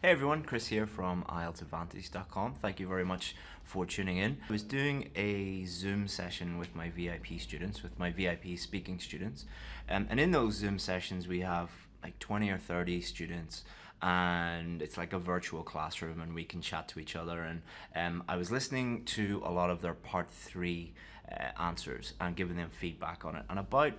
Hey everyone, Chris here from IELTSadvantage.com. Thank you very much for tuning in. I was doing a Zoom session with my VIP students, with my VIP speaking students. And in those Zoom sessions, we have like 20 or 30 students, and it's like a virtual classroom and we can chat to each other. And I was listening to a lot of their part 3 answers and giving them feedback on it. And about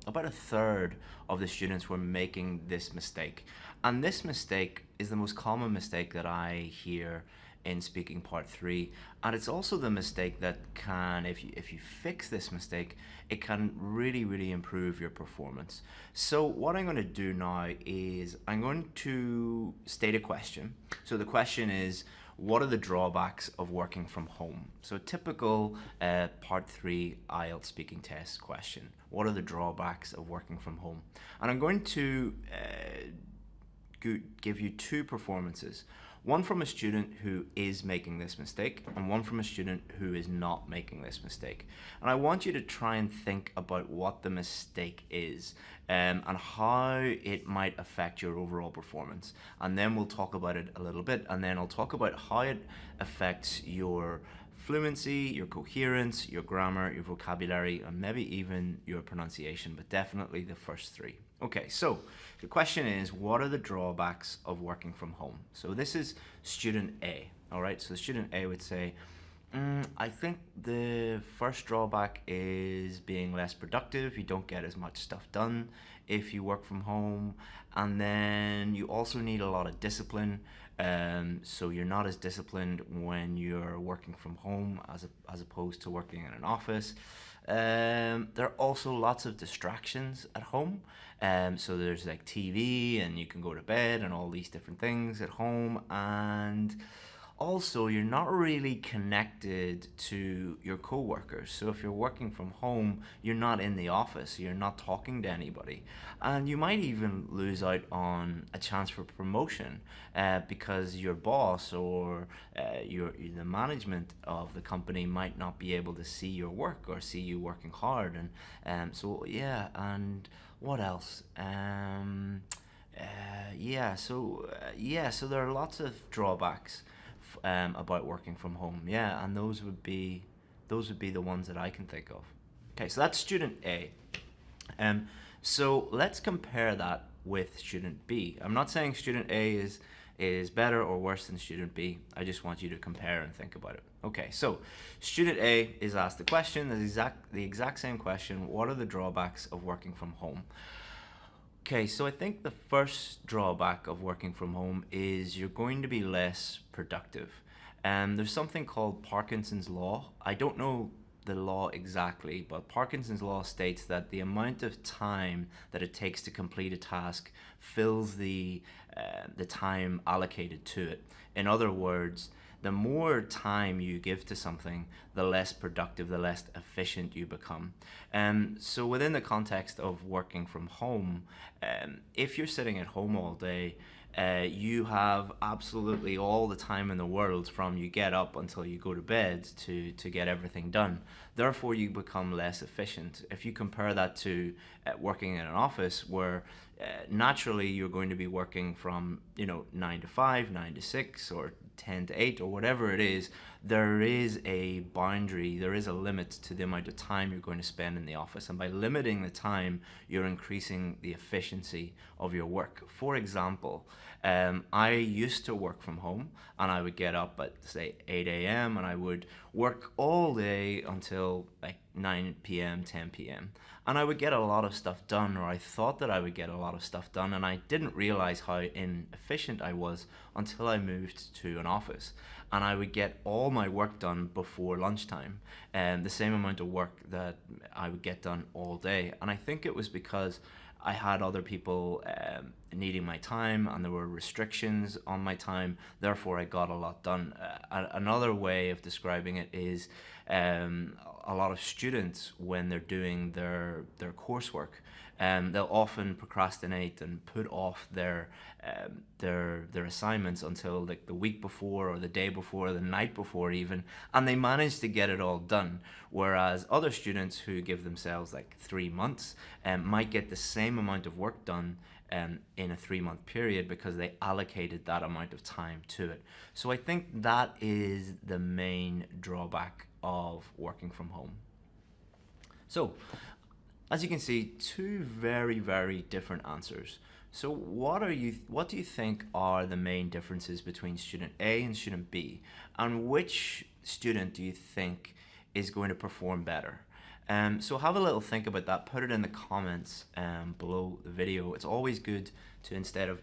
a third of the students were making this mistake. And this mistake is the most common mistake that I hear in speaking part 3. And it's also the mistake that can, if you fix this mistake, it can really improve your performance. So what I'm going to do now is I'm going to state a question. So the question is, what are the drawbacks of working from home? So typical part 3 IELTS speaking test question. What are the drawbacks of working from home? And I'm going to give you two performances. One from a student who is making this mistake and one from a student who is not making this mistake. And I want you to try and think about what the mistake is and how it might affect your overall performance. And then we'll talk about it a little bit, and then I'll talk about how it affects your fluency, your coherence, your grammar, your vocabulary, and maybe even your pronunciation, but definitely the first three. Okay, so the question is, what are the drawbacks of working from home? So this is student A, all right? So student A would say, I think the first drawback is being less productive. You don't get as much stuff done if you work from home. And then you also need a lot of discipline. So you're not as disciplined when you're working from home as opposed to working in an office. There are also lots of distractions at home. So there's like TV, and you can go to bed and all these different things at home. And also, you're not really connected to your co-workers. So if you're working from home, you're not in the office, you're not talking to anybody. And you might even lose out on a chance for promotion because your boss or the management of the company might not be able to see your work or see you working hard. And so what else? So there are lots of drawbacks about working from home, and those would be the ones that I can think of. Okay, so that's student A. So let's compare that with student B. I'm not saying student A is better or worse than student B. I just want you to compare and think about it. Okay, so student A is asked the question, the exact same question. What are the drawbacks of working from home? Okay, so I think the first drawback of working from home is you're going to be less productive. And there's something called Parkinson's law. I don't know the law exactly, but Parkinson's law states that the amount of time that it takes to complete a task fills the time allocated to it. In other words, the more time you give to something, the less productive, the less efficient you become. So within the context of working from home, if you're sitting at home all day, you have absolutely all the time in the world from you get up until you go to bed to get everything done. Therefore, you become less efficient. If you compare that to working in an office where naturally you're going to be working from 9 to 5, 9 to 6, or 10 to 8, or whatever it is, there is a boundary, there is a limit to the amount of time you're going to spend in the office. And by limiting the time, you're increasing the efficiency of your work. For example, I used to work from home, and I would get up at, say, 8 a.m. and I would work all day until like 9 p.m., 10 p.m. And I would get a lot of stuff done, or I thought that I would get a lot of stuff done, and I didn't realize how inefficient I was until I moved to an office. And I would get all my work done before lunchtime, and the same amount of work that I would get done all day. And I think it was because I had other people needing my time, and there were restrictions on my time. Therefore, I got a lot done. Another way of describing it is a lot of students, when they're doing their coursework, they'll often procrastinate and put off their assignments until like the week before, or the day before, or the night before even, and they manage to get it all done. Whereas other students who give themselves like 3 months might get the same amount of work done in a 3-month period because they allocated that amount of time to it. So I think that is the main drawback of working from home. So, as you can see, two very, very different answers. So what do you think are the main differences between student A and student B? And which student do you think is going to perform better? So have a little think about that. Put it in the comments below the video. It's always good to, instead of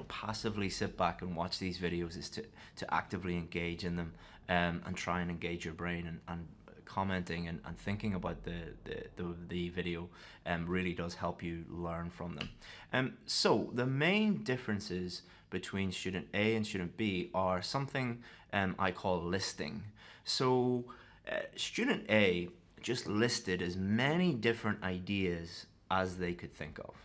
passively sit back and watch these videos, is to actively engage in them and try and engage your brain, and commenting and thinking about the video really does help you learn from them. So the main differences between student A and student B are something I call listing. So student A just listed as many different ideas as they could think of,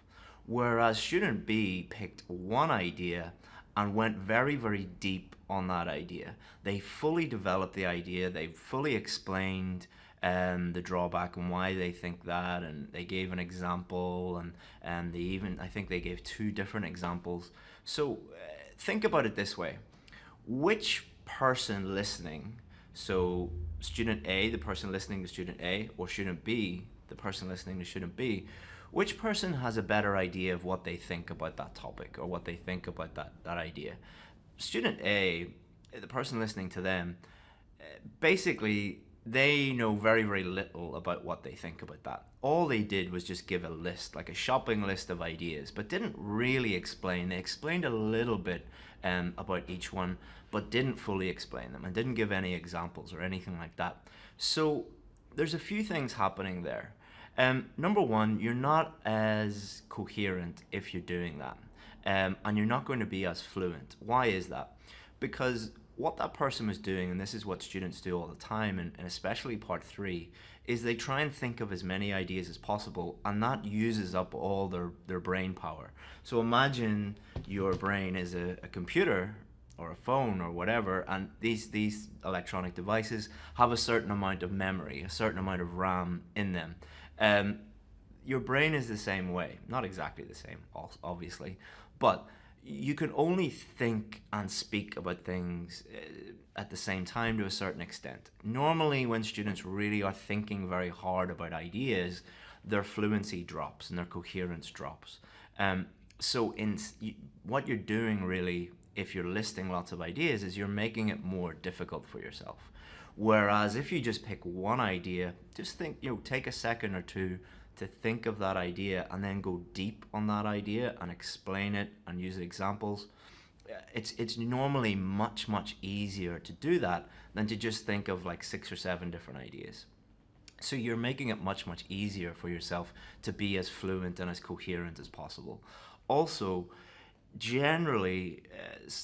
whereas student B picked one idea and went very, very deep on that idea. They fully developed the idea, they fully explained the drawback and why they think that, and they gave an example, and they even, I think they gave 2 different examples. So think about it this way. Which person listening, so student A, the person listening to student A, or student B, the person listening to student B, which person has a better idea of what they think about that topic or what they think about that idea? Student A, the person listening to them, basically they know very, very little about what they think about that. All they did was just give a list, like a shopping list of ideas, but didn't really explain. They explained a little bit about each one, but didn't fully explain them and didn't give any examples or anything like that. So there's a few things happening there. Number one, you're not as coherent if you're doing that, and you're not going to be as fluent. Why is that? Because what that person was doing, and this is what students do all the time, and especially part 3, is they try and think of as many ideas as possible, and that uses up all their brain power. So imagine your brain is a computer or a phone or whatever, and these electronic devices have a certain amount of memory, a certain amount of RAM in them. Your brain is the same way, not exactly the same, obviously, but you can only think and speak about things at the same time to a certain extent. Normally, when students really are thinking very hard about ideas, their fluency drops and their coherence drops. So what you're doing really, if you're listing lots of ideas, is you're making it more difficult for yourself. Whereas if you just pick one idea, just think, take a second or two to think of that idea and then go deep on that idea and explain it and use examples. It's normally much, much easier to do that than to just think of like 6 or 7 different ideas. So you're making it much, much easier for yourself to be as fluent and as coherent as possible. Also, generally,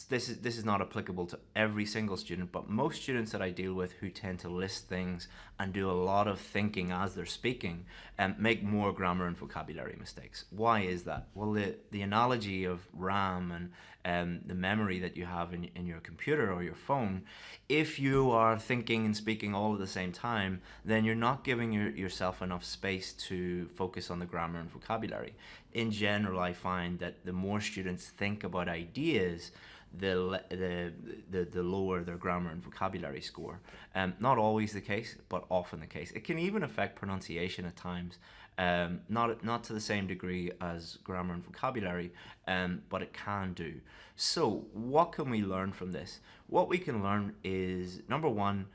this is not applicable to every single student, but most students that I deal with who tend to list things and do a lot of thinking as they're speaking make more grammar and vocabulary mistakes. Why is that? Well, the analogy of RAM and the memory that you have in your computer or your phone, if you are thinking and speaking all at the same time, then you're not giving yourself enough space to focus on the grammar and vocabulary. In general, I find that the more students think about ideas, the lower their grammar and vocabulary score. Not always the case, but often the case. It can even affect pronunciation at times, not to the same degree as grammar and vocabulary, but it can do. So what can we learn from this? What we can learn is, number one,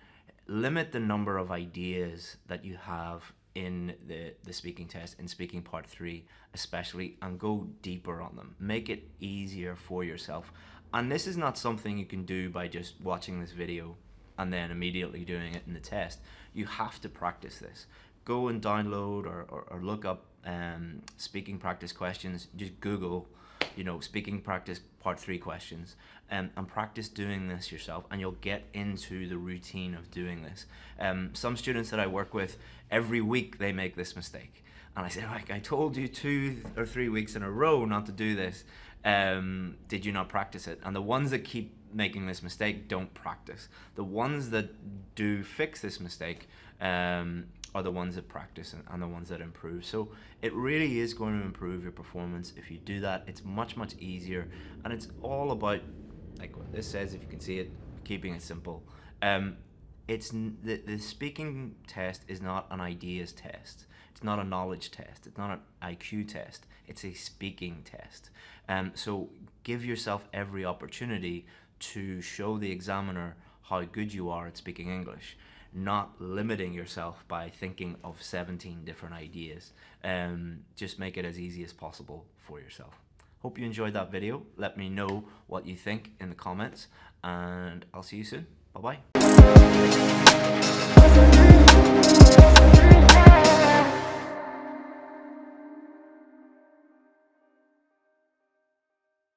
limit the number of ideas that you have in the speaking test, in speaking part 3 especially, and go deeper on them. Make it easier for yourself. And this is not something you can do by just watching this video and then immediately doing it in the test. You have to practice this. Go and download or look up speaking practice questions. Just Google, speaking practice part 3 questions, and practice doing this yourself, and you'll get into the routine of doing this. Some students that I work with, every week they make this mistake. And I say, like, I told you 2 or 3 weeks in a row not to do this. Did you not practice it? And the ones that keep making this mistake don't practice. The ones that do fix this mistake are the ones that practice and the ones that improve. So it really is going to improve your performance if you do that. It's much easier, and it's all about, like what this says, if you can see it, keeping it simple. The speaking test is not an ideas test. It's not a knowledge test. It's not an IQ test. It's a speaking test. So give yourself every opportunity to show the examiner how good you are at speaking English, not limiting yourself by thinking of 17 different ideas. Just make it as easy as possible for yourself. Hope you enjoyed that video. Let me know what you think in the comments, and I'll see you soon. Bye-bye.